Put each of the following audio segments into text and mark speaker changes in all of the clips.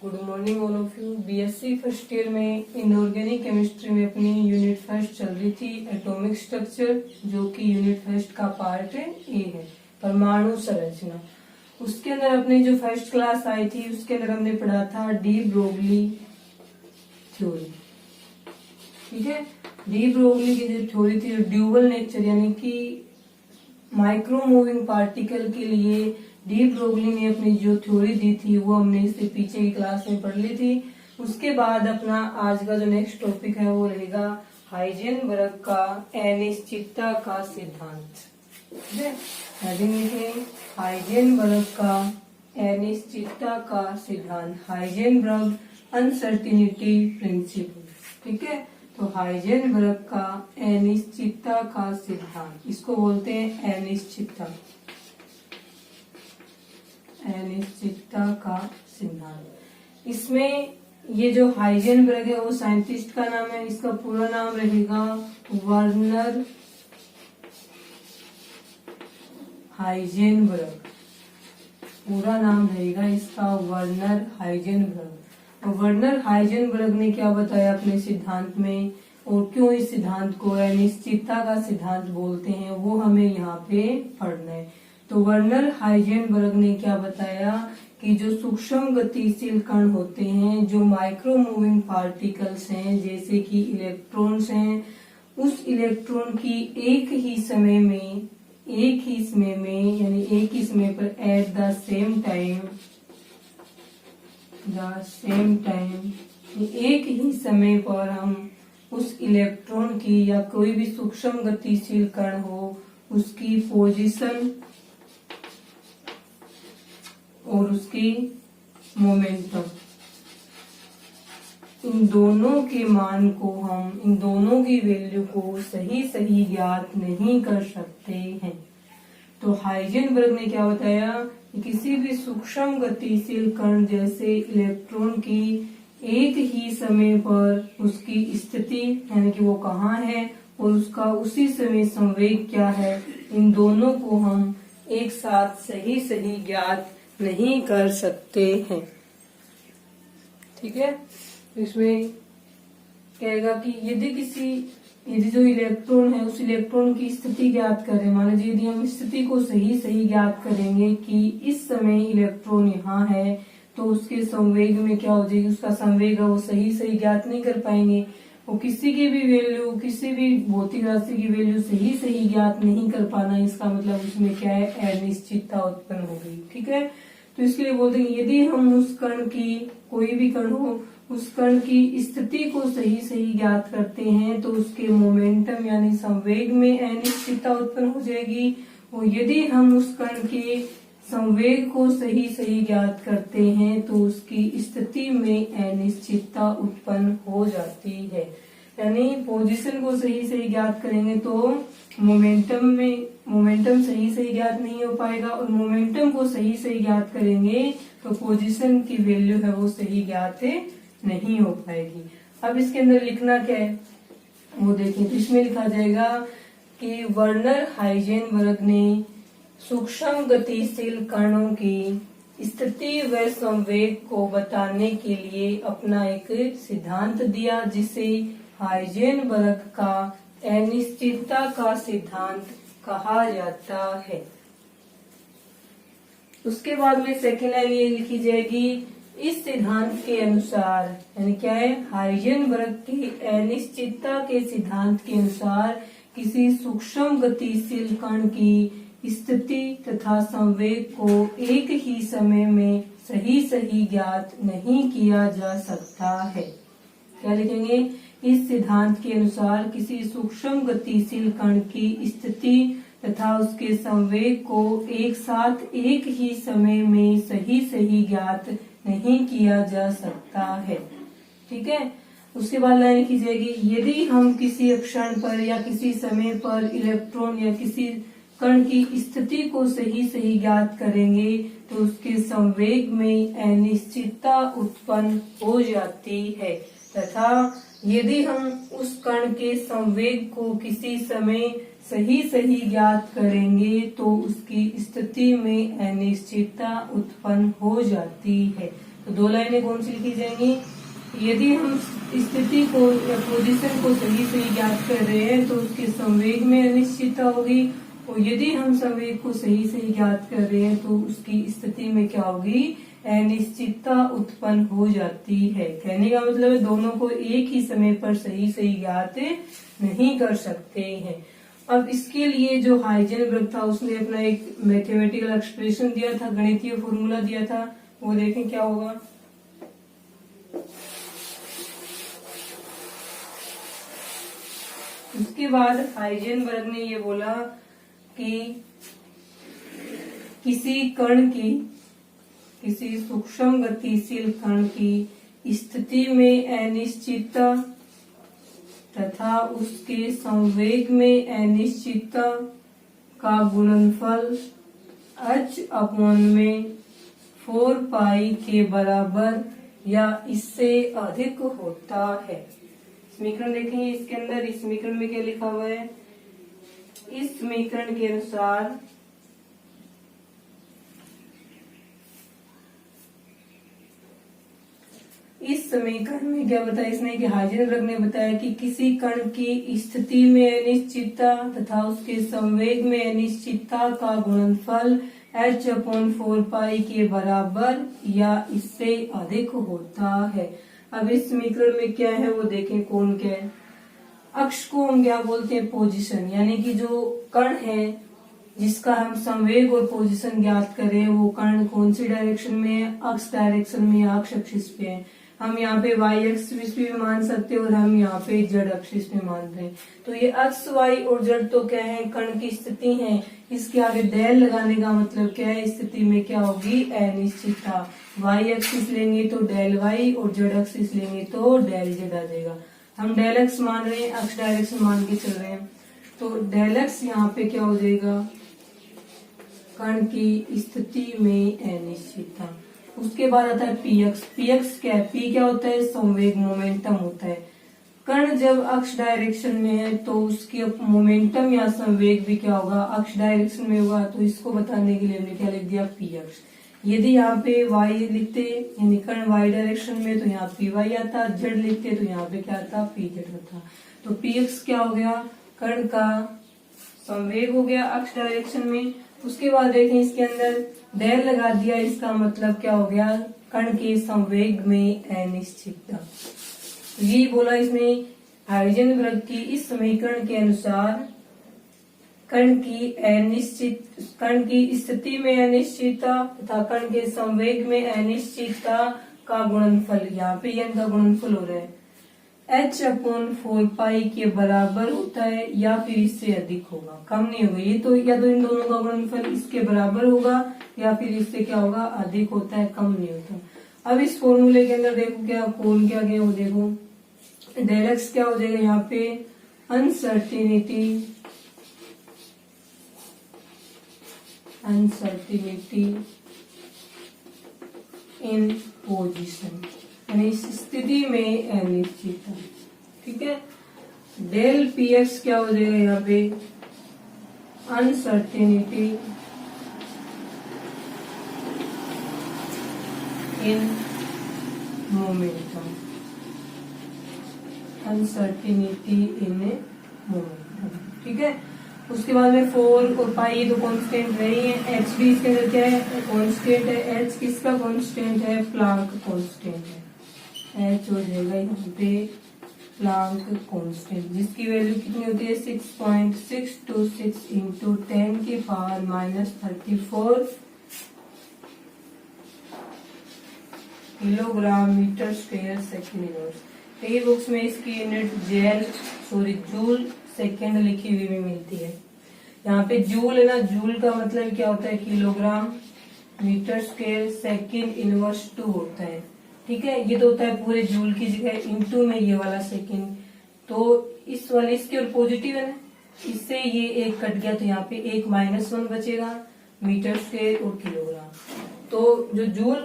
Speaker 1: Good morning all of you. BSc first year में inorganic chemistry में अपनी unit first चल रही थी एटॉमिक स्ट्रक्चर, जो कि यूनिट फर्स्ट का पार्ट ए है, परमाणु संरचना। उसके अंदर अपनी जो फर्स्ट क्लास आई थी उसके अंदर हमने पढ़ा था डी ब्रोगली थ्योरी। ठीक है, डी ब्रोगली की जो थ्योरी थी ड्यूअल नेचर, यानी कि माइक्रो मूविंग पार्टिकल के लिए डी ब्रोगली ने अपनी जो थ्योरी दी थी वो हमने इससे पीछे की क्लास में पढ़ ली थी। उसके बाद अपना आज का जो नेक्स्ट टॉपिक है वो रहेगा हाइजेनबर्ग का अनिश्चितता का सिद्धांत। हाइजेनबर्ग का अनिश्चितता का सिद्धांत, हाइजेनबर्ग अनसर्टिनिटी प्रिंसिपल। ठीक है, तो हाइजेनबर्ग का अनिश्चितता का सिद्धांत, इसको बोलते हैं अनिश्चितता, अनिश्चितता का सिद्धांत। इसमें ये जो हाइजेनबर्ग है वो साइंटिस्ट का नाम है, इसका पूरा नाम रहेगा वर्नर हाइजेनबर्ग। पूरा नाम रहेगा इसका वर्नर हाइजेनबर्ग। वर्नर हाइजेनबर्ग ने क्या बताया अपने सिद्धांत में, और क्यों इस सिद्धांत को अनिश्चितता का सिद्धांत बोलते हैं, वो हमें यहाँ पे पढ़ना है। तो वर्नर हाइजेनबर्ग ने क्या बताया कि जो सूक्ष्म गतिशील कण होते हैं, जो माइक्रो मूविंग पार्टिकल्स हैं, जैसे कि इलेक्ट्रॉन्स हैं, उस इलेक्ट्रॉन की एक ही समय में यानी एक ही समय पर एट द सेम टाइम एक ही समय पर हम उस इलेक्ट्रॉन की या कोई भी सूक्ष्म गतिशील कण हो उसकी पोजीशन और उसकी मोमेंटम, इन दोनों के मान को हम, इन दोनों की वैल्यू को सही ज्ञात नहीं कर सकते हैं। तो हाइजेनबर्ग ने क्या बताया कि किसी भी सूक्ष्म गतिशील कण जैसे इलेक्ट्रॉन की एक ही समय पर उसकी स्थिति, यानी कि वो कहाँ है, और उसका उसी समय संवेग क्या है, इन दोनों को हम एक साथ सही ज्ञात नहीं कर सकते हैं। ठीक है, इसमें कहेगा कि यदि जो इलेक्ट्रॉन है उस इलेक्ट्रॉन की स्थिति ज्ञात करें, मान लीजिए यदि हम स्थिति को सही ज्ञात करेंगे कि इस समय इलेक्ट्रॉन यहाँ है, तो उसके संवेग में क्या हो जाएगी, उसका संवेग है वो सही ज्ञात नहीं कर पाएंगे। वो किसी की भी वैल्यू, किसी भी भौतिक राशि की वैल्यू सही ज्ञात नहीं कर पाना, इसका मतलब उसमें क्या है, अनिश्चितता उत्पन्न हो गई। ठीक है, तो इसके लिए बोलते हैं यदि हम उस कण की, कोई भी कण हो, उस कण की स्थिति को सही ज्ञात करते हैं तो उसके मोमेंटम यानी संवेग में अनिश्चितता उत्पन्न हो जाएगी। और यदि हम उस कण के संवेग को सही ज्ञात करते हैं तो उसकी स्थिति में अनिश्चितता उत्पन्न हो जाती है। यानी पोजीशन को सही ज्ञात करेंगे तो मोमेंटम सही ज्ञात नहीं हो पाएगा, और मोमेंटम को सही ज्ञात करेंगे तो पोजीशन की वैल्यू है वो सही ज्ञात नहीं हो पाएगी। अब इसके अंदर लिखना क्या है वो देखें, तो इसमें लिखा जाएगा कि वर्नर हाइजेनबर्ग ने सूक्ष्म गतिशील कणों की स्थिति व संवेग को बताने के लिए अपना एक सिद्धांत दिया, जिसे हाइजेनबर्ग का अनिश्चितता का सिद्धांत कहा जाता है। उसके बाद में सेकेंड लाइन ये लिखी जाएगी, इस सिद्धांत के अनुसार, यानी क्या है, हाइजेनबर्ग के अनिश्चितता के सिद्धांत के अनुसार किसी सूक्ष्म गतिशील कण की स्थिति तथा संवेग को एक ही समय में सही ज्ञात नहीं किया जा सकता है। क्या लिखेंगे, इस सिद्धांत के अनुसार किसी सूक्ष्म गतिशील कण की स्थिति तथा उसके संवेग को एक साथ एक ही समय में सही ज्ञात नहीं किया जा सकता है। ठीक है, उसके बाद लाइन लिखी जाएगी, यदि हम किसी क्षण पर या किसी समय पर इलेक्ट्रॉन या किसी कण की स्थिति को सही ज्ञात करेंगे तो उसके संवेग में अनिश्चितता उत्पन्न हो जाती है, तथा यदि हम उस कण के संवेग को किसी समय सही ज्ञात करेंगे तो उसकी स्थिति में अनिश्चितता उत्पन्न हो जाती है। तो दो लाइनें कौन सी लिखी जाएंगी, यदि हम स्थिति को या पोजीशन को सही सही ज्ञात कर रहे हैं तो उसके संवेग में अनिश्चितता होगी, और यदि हम संवेग को सही सही ज्ञात कर रहे हैं तो उसकी स्थिति में क्या होगी, अनिश्चितता उत्पन्न हो जाती है। कहने का मतलब है दोनों को एक ही समय पर सही सही ज्ञात नहीं कर सकते हैं। अब इसके लिए जो हाइजेनबर्ग था उसने अपना एक मैथमेटिकल एक्सप्रेशन दिया था, गणितीय फॉर्मूला दिया था, वो देखें क्या होगा। उसके बाद हाइजेनबर्ग ने ये बोला कि किसी सूक्ष्म गतिशील कण की स्थिति में अनिश्चितता तथा उसके संवेग में अनिश्चितता का गुणनफल h/4 पाई के बराबर या इससे अधिक होता है। समीकरण देखेंगे इसके अंदर, इस समीकरण में क्या लिखा हुआ है, इस समीकरण के अनुसार इस समीकरण में क्या बताया इसने कि हाइजेनबर्ग ने बताया कि किसी कण की स्थिति में अनिश्चितता तथा उसके संवेग में अनिश्चितता का गुणनफल h/4 पाई के बराबर या इससे अधिक होता है। अब इस समीकरण में क्या है वो देखें, कौन क्या है। अक्ष को हम क्या बोलते हैं, पोजीशन, यानी कि जो कण है जिसका हम संवेग और पोजीशन ज्ञात करें वो कण कौन सी डायरेक्शन में है, अक्ष डायरेक्शन में या अक्ष एक्सिस पे है। हम यहाँ पे वाई एक्सिस पे भी मान सकते हैं और हम यहाँ पे जेड एक्सिस पे मान रहे हैं। तो ये अक्ष वाई और जेड तो क्या है, कण की स्थिति है। इसके आगे डेल लगाने का मतलब क्या है, स्थिति में क्या होगी, अनिश्चितता। वाई एक्सिस लेंगे तो डेल वाई और जेड एक्सिस लेंगे तो डेल जेड आ जाएगा। हम डेल एक्स मान रहे हैं, अक्ष डायरेक्शन मान के चल रहे हैं, तो डेल एक्स यहाँ पे क्या हो जाएगा, कण की स्थिति में अनिश्चितता। उसके बाद आता है पी एक्स। पी एक्स क्या है, पी क्या होता है, संवेग, मोमेंटम होता है। कण जब अक्ष डायरेक्शन में है तो उसकी मोमेंटम या संवेग भी क्या होगा, अक्ष डायरेक्शन में होगा। तो इसको बताने के लिए हमने क्या लिख दिया, पी एक्स। यदि यहाँ पे y लिखते यानी कण y डायरेक्शन में तो यहाँ पी वाई आता, z लिखते तो यहाँ पे क्या आता, पी जेड आता। तो पी एक्स क्या हो गया, कण का संवेग हो गया अक्ष डायरेक्शन में। उसके बाद देखें इसके अंदर डेल लगा दिया, इसका मतलब क्या हो गया, कण के संवेग में अनिश्चितता। ये बोला इसने हाइजेनबर्ग की इस समीकरण के अनुसार कण की स्थिति में अनिश्चितता तथा कण के संवेग में अनिश्चितता का गुणनफल, यहाँ पे n का गुणनफल हो रहा है, h/4 पाई के बराबर होता है या फिर इससे अधिक होगा, कम नहीं होगा। ये तो या तो इन दोनों का गुणनफल इसके बराबर होगा या फिर इससे क्या होगा, अधिक होता है, कम नहीं होता। अब इस फॉर्मूले के अंदर देखो क्या कौन क्या गया, वो देखो डेल एक्स क्या हो जाएगा, यहाँ पे अनसर्टिनिटी इन पोजीशन, यानी इस स्थिति में अनिश्चितता। ठीक है, डेल पी एक्स क्या हो जाएगा, यहाँ पे uncertainty in momentum, uncertainty in momentum. ठीक है, उसके बाद में 4 और पाई दो कांस्टेंट रही है, एच भी इसके अंदर क्या है, कांस्टेंट है। एच किसका कांस्टेंट है, प्लांक कांस्टेंट है। एच हो जाएगा यहाँ पे प्लांक कांस्टेंट, जिसकी वैल्यू कितनी होती है, 6.626 इंटू 10 की power -34 kilogram metre square second inverse. कई बुक्स में इसकी यूनिट जूल सेकेंड लिखी हुई में मिलती है। यहाँ पे जूल है ना, जूल का मतलब क्या होता है, kilogram metre square second inverse 2 होता है। ठीक है, ये तो होता है पूरे जूल की जगह, इनटू में ये वाला सेकेंड, तो इस वाले इसके और पॉजिटिव है ना, इससे ये एक कट गया तो यहाँ पे एक -1 बचेगा, मीटर स्क्वायर और किलोग्राम। तो जो जूल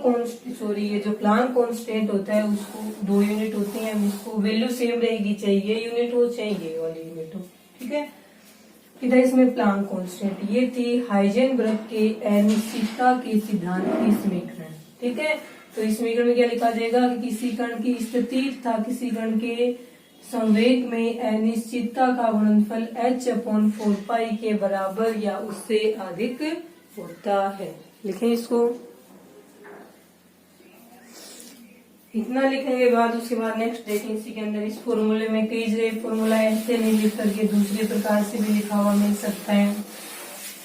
Speaker 1: ये जो प्लांक कांस्टेंट होता है उसको 2 यूनिट होती है, इसको वैल्यू सेम रहेगी, चाहिए यूनिट हो चाहिए ये वाली यूनिट हो। ठीक है, इधर इसमें प्लांक कांस्टेंट, ये थी हाइजेनबर्ग के अनिश्चितता के सिद्धांत की समीकरण। ठीक है, तो इस समीकरण में क्या लिखा जाएगा कि किसी कण की स्थिति तथा किसी कण के संवेग में अनिश्चितता का गुणनफल h/4π के बराबर या उससे अधिक होता है। लिखें इसको, इतना लिखने के बाद उसके बाद नेक्स्ट देखें इसी के अंदर इस फॉर्मूले में कई जगह फॉर्मूला ऐसे नहीं लिख करके दूसरे प्रकार से भी लिखा हुआ मिल सकता है।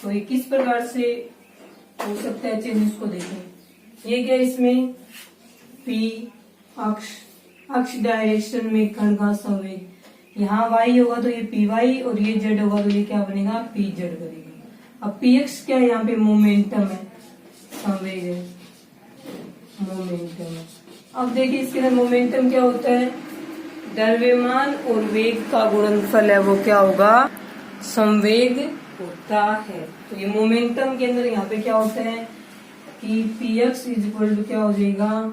Speaker 1: तो ये किस प्रकार से हो सकता है चीज इसको देखें। ये क्या इसमें P अक्ष डायरेक्शन में कण का संवेग, यहाँ y होगा तो ये py और ये z होगा तो ये क्या बनेगा pz बनेगा। अब px क्या है, यहाँ पे मोमेंटम है, संवेग है, मोमेंटम है। अब देखिए इसके अंदर मोमेंटम क्या होता है, द्रव्यमान और वेग का गुणनफल है वो क्या होगा, संवेग होता है। तो ये मोमेंटम के अंदर यहाँ पे क्या होता है कि px इज इक्वल टू क्या हो जाएगा,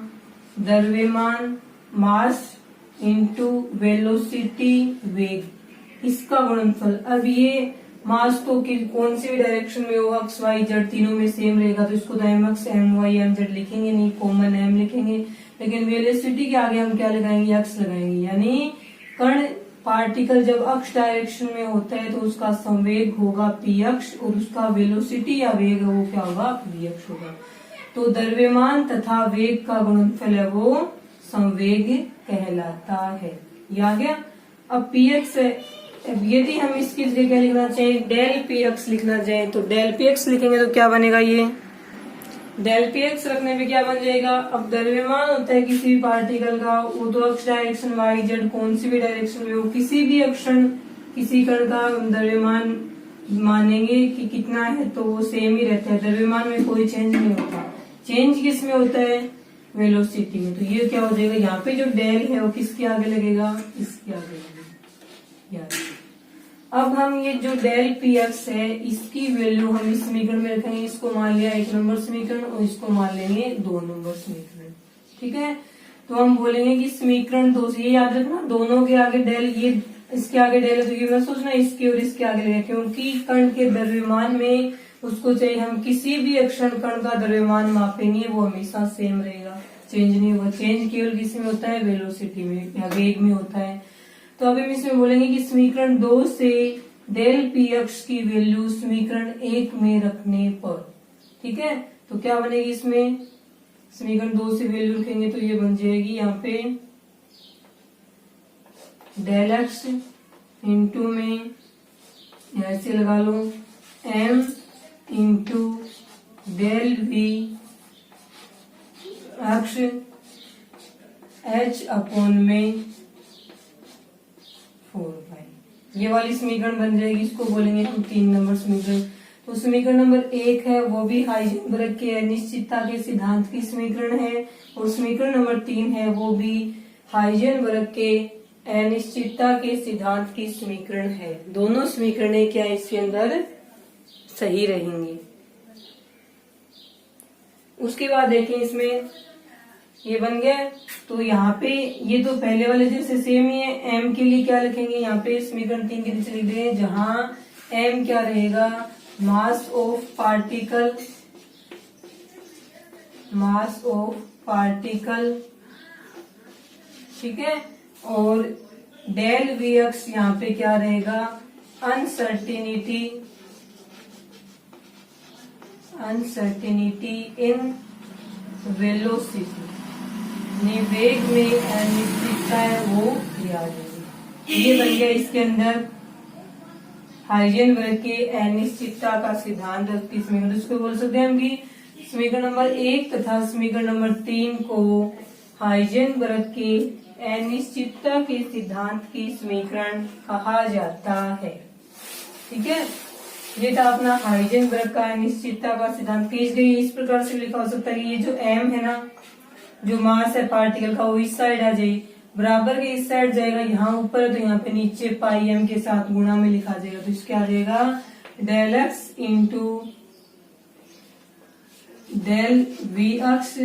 Speaker 1: द्रव्यमान मास इंटू वेलोसिटी वेग, इसका गुणनफल। अब ये मास तो कौन सी भी डायरेक्शन में होगा, एक्स वाई जेड तीनों में सेम रहेगा, तो इसको तो M X M Y M Z लिखेंगे नहीं, कॉमन एम लिखेंगे। लेकिन वेलोसिटी के आगे हम क्या लगाएंगे, एक्स लगाएंगे। यानी कण पार्टिकल जब अक्ष डायरेक्शन में होता है तो उसका संवेग होगा पी अक्ष और उसका वेलोसिटी या वेग वो क्या होगा, वी अक्ष होगा। तो द्रव्यमान तथा वेग का गुणनफल है वो संवेग कहलाता है। ये आ गया। अब पी एक्स है, यदि हम इसकी जगह क्या लिखना चाहें, डेल पी एक्स लिखना चाहें तो डेल पी एक्स लिखेंगे तो क्या बनेगा, ये डेल पी एक्स रखने पे क्या बन जाएगा। अब द्रव्यमान होता है किसी भी पार्टिकल का, वो तो अक्ष डायरेक्शन वाई जेड कौन सी भी डायरेक्शन में हो, किसी भी अक्षण किसी कण का द्रव्यमान मानेंगे कि कितना है तो वो सेम ही रहता है, द्रव्यमान में कोई चेंज नहीं होता। चेंज किस में होता है, वेलोसिटी में। तो ये क्या हो जाएगा, यहाँ पे जो डेल है वो किसके आगे लगेगा, इसके आगे लगेगा। अब हम ये जो डेल पी एक्स है इसकी वैल्यू हम इस समीकरण में रखेंगे। इसको मान लिया 1 नंबर समीकरण और इसको मान लेंगे 2 नंबर समीकरण। ठीक है, तो हम बोलेंगे कि समीकरण 2 से, ये याद रखना दोनों के आगे डेल, ये इसके आगे डेल है तो ये मैं सोचना इसके और इसके आगे लगेगा, क्योंकि कण के द्रव्यमान में उसको चाहिए हम किसी भी अक्षण कण का द्रव्यमान मापेंगे वो हमेशा सेम रहेगा, चेंज नहीं होगा। चेंज केवल किस में होता है, वेलोसिटी में या वेग में होता है। तो अब हम इसमें बोलेंगे कि समीकरण 2 से डेल पी अक्ष की वैल्यू समीकरण 1 में रखने पर, ठीक है, तो क्या बनेगी इसमें, समीकरण 2 से वैल्यू रखेंगे तो ये बन जाएगी यहाँ पे डेल एक्स इंटू में ऐसे लगा लो एम इंटू डेल वी अक्ष एच अपॉन में 4π, ये वाली समीकरण बन जाएगी। इसको बोलेंगे हम 3 नंबर समीकरण। तो समीकरण नंबर 1 है वो भी हाइजेनबर्ग के अनिश्चितता के सिद्धांत की समीकरण है, और समीकरण नंबर 3 है वो भी हाइजेनबर्ग के अनिश्चितता के सिद्धांत की समीकरण है। दोनों समीकरणें क्या इसके अंदर सही रहेंगी। उसके बाद देखें इसमें ये बन गया, तो यहाँ पे ये तो पहले वाले जैसे सेम ही है। एम के लिए क्या लिखेंगे, यहाँ पे समीकरण 3 के नीचे लिख देंगे, जहां एम क्या रहेगा, mass of particle, mass of particle, ठीक है, और डेल वी एक्स यहाँ पे क्या रहेगा, अनसर्टेनिटी, अनसर्टेनिटी इन वेलोसिटी, वेग में अनिश्चितता है वो आ जाएगी। ये बन गया इसके अंदर हाइजेनबर्ग के अनिश्चितता का सिद्धांत की समीकरण। इसको बोल सकते हैं हम कि समीकरण नंबर 1 तथा समीकरण नंबर 3 को हाइजेनबर्ग के अनिश्चितता के सिद्धांत की समीकरण कहा जाता है। ठीक है, ये था अपना हाइजेनबर्ग का अनिश्चितता का सिद्धांत। इस प्रकार से लिखा हो सकता है कि ये जो एम है ना, जो मास है पार्टिकल का, वो इस साइड आ जाए, बराबर के इस साइड जाएगा, यहाँ ऊपर है तो यहाँ पे नीचे पाई एम के साथ गुणा में लिखा जाएगा। तो इसके आ जाएगा del X into del V X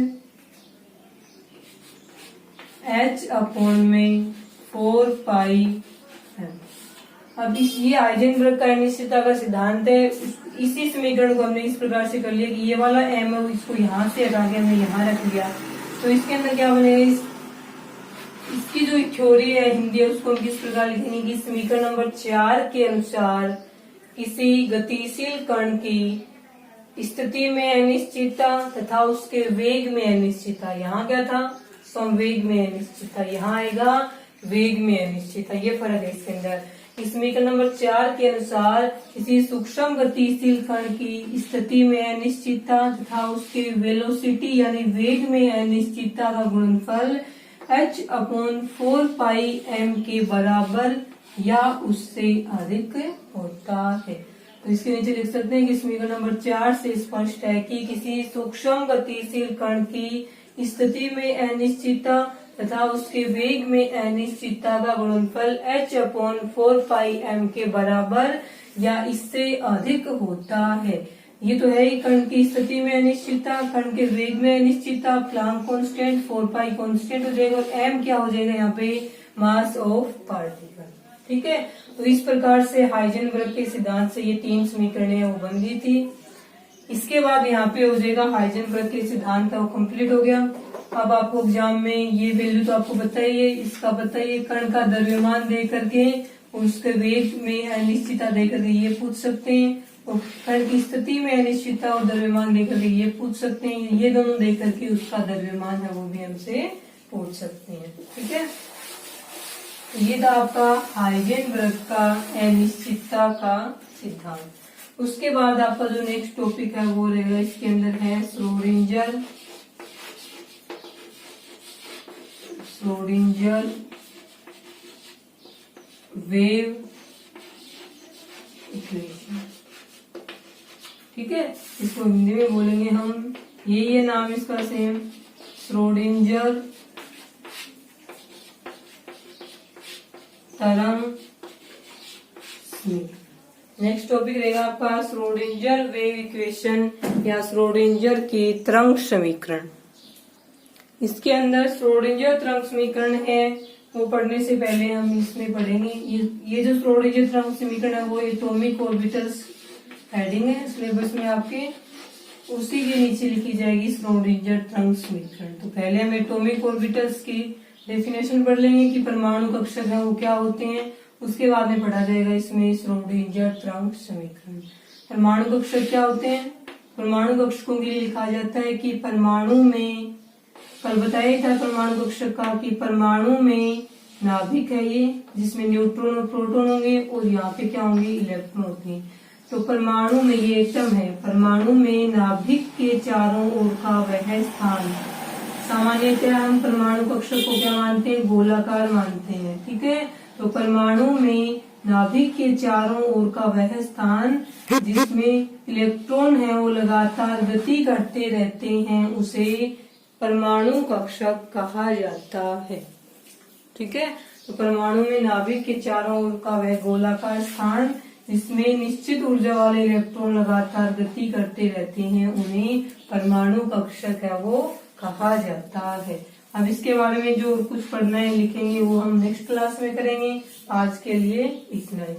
Speaker 1: H upon में 4π है। अब ये हाइजेनबर्ग का अनिश्चितता का सिद्धांत है। इसी समीकरण को हमने इस प्रकार से कर लिया कि ये वाला एम है इसको यहाँ से हटा के हमने यहाँ रख लिया, तो इसके अंदर क्या बनेगा, इसकी जो थ्योरी है हिंदी है उसको हम किस प्रकार लिखेंगे कि समीकरण नंबर 4 के अनुसार किसी गतिशील कण की स्थिति में अनिश्चितता तथा उसके वेग में अनिश्चितता, यहाँ क्या था संवेग में अनिश्चितता, यहाँ आएगा वेग में अनिश्चितता, ये फर्क है इसके अंदर। समीकरण नंबर 4 के अनुसार किसी सूक्ष्म गतिशील कण की स्थिति में अनिश्चितता तथा उसके वेलोसिटी यानी वेग में अनिश्चितता का गुणनफल h/4πm के बराबर या उससे अधिक होता है। तो इसके नीचे लिख सकते हैं कि समीकरण नंबर 4 से स्पष्ट है कि किसी सूक्ष्म गतिशील कण की स्थिति में अनिश्चितता तथा उसके वेग में अनिश्चितता का गुणनफल h/4πm के बराबर या इससे अधिक होता है। ये तो है ही कण की स्थिति में अनिश्चितता, कण के वेग में अनिश्चितता, प्लांक कांस्टेंट, 4π कांस्टेंट हो जाएगा और m क्या हो जाएगा यहाँ पे मास ऑफ पार्टिकल। ठीक है, तो इस प्रकार से हाइजेनबर्ग के सिद्धांत से ये 3 समीकरणें वो बन गई थी। इसके बाद यहाँ पे हो जाएगा हाइजेनबर्ग के सिद्धांत का वो कंप्लीट हो गया। अब आपको एग्जाम में ये वैल्यू तो आपको बताइए, इसका बताइए, कण का द्रव्यमान दे करके उसके वेग में अनिश्चितता दे करके ये पूछ सकते हैं, और कण की स्थिति में अनिश्चितता और द्रव्यमान दे करके ये पूछ सकते हैं, ये दोनों दे करके उसका द्रव्यमान है वो भी हमसे पूछ सकते हैं। ठीक है, ये था आपका हाइजेनबर्ग का अनिश्चितता का सिद्धांत। उसके बाद आपका जो नेक्स्ट टॉपिक है वो रहेगा, इसके अंदर है श्रोडिंगर वेव इक्वेशन। ठीक है, इसको हिंदी में बोलेंगे हम, ये नाम इसका सेम, श्रोडिंगर तरंग समीकरण। नेक्स्ट टॉपिक रहेगा आपका श्रोडिंगर वेव इक्वेशन या श्रोडिंगर की तरंग समीकरण। इसके अंदर श्रोडिंगर तरंग समीकरण है वो पढ़ने से पहले हम इसमें पढ़ेंगे, ये जो श्रोडिंगर तरंग समीकरण है वो एटॉमिक ऑर्बिटल्स हेडिंग है सिलेबस में आपके, उसी के नीचे लिखी जाएगी श्रोडिंगर तरंग समीकरण। तो पहले हम एटॉमिक ऑर्बिटल्स की डेफिनेशन पढ़ लेंगे कि परमाणु कक्षक है वो क्या होते हैं, उसके बाद में पढ़ा जाएगा इसमें श्रोडिंगर तरंग समीकरण। परमाणु कक्षक क्या होते हैं, परमाणु कक्षकों के लिए लिखा जाता है कि परमाणु में, कल बताया था परमाणु कक्षक का कि परमाणु में नाभिक है ये, जिसमें न्यूट्रॉन और प्रोटॉन होंगे और यहाँ पे क्या होंगे, इलेक्ट्रॉन होते हैं। तो परमाणु में ये एटम है, परमाणु में नाभिक के चारों ओर का वह स्थान, सामान्यतः हम परमाणु कक्षक को क्या मानते हैं, गोलाकार मानते हैं। ठीक है, तो परमाणु में नाभिक के चारों ओर का वह स्थान जिसमें इलेक्ट्रॉन है वो लगातार गति करते रहते हैं उसे परमाणु कक्षक कहा जाता है। ठीक है, तो परमाणु में नाभिक के चारों ओर का वह गोलाकार स्थान जिसमें निश्चित ऊर्जा वाले इलेक्ट्रॉन लगातार गति करते रहते हैं उन्हें परमाणु कक्षक है वो कहा जाता है। अब इसके बारे में जो कुछ पढ़ना है लिखेंगे वो हम नेक्स्ट क्लास में करेंगे। आज के लिए इतना ही।